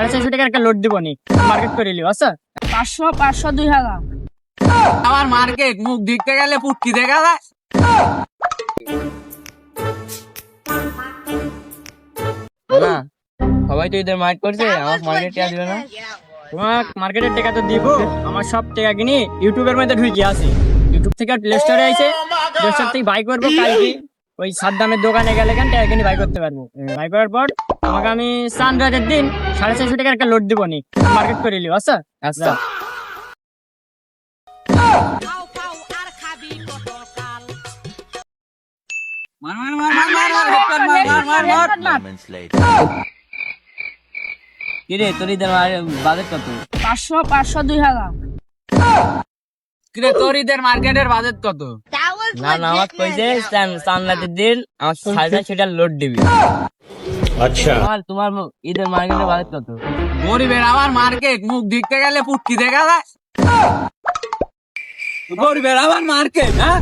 450 টাকার একটা লোড দিব নি মার্কেট করে লিও। আচ্ছা 500 2000 আমার মার্কেট মুখ দেখতে গেলে পুটকি দেখা যায়। না সবাই তো এদের মার্কেট করছে, আমার মার্কেট টাকা দিবে না। তোমার মার্কেটের টাকা তো দিব, আমার সব টাকা কিনি ইউটিউবের মধ্যে ঢুকে আসি। ইউটিউব থেকে প্লে স্টোরে আইছে, প্লে স্টোর থেকে বাই করবো কালকে। ওই সাদ্দামের দোকানে গেলে কেন টাকা কিনি বাই করতে পারবো। বাই করার পর তোমাকে আমি সানরাইজের দিন 450 টাকার একটা লোড দিব নি মার্কেট করে লিও। আচ্ছা আচ্ছা মার মার মার মার মার মার মার মার মার মার। কিরে তোর ঈদের বাজেট কত? 500 2000 কিরে তোর ঈদের মার্কেটের বাজেট কত? না না আমার কইছে সানরাইজের দিন আমার 450 লোড দিবি। अच्छा তোমার ঈদের মার্কেটের বাজেট কত? গরিবের আমার মার্কেট মুখ দেখতে গেলে পুটকি দেখা যায়। গরিবের আমার মার্কেট, হ্যাঁ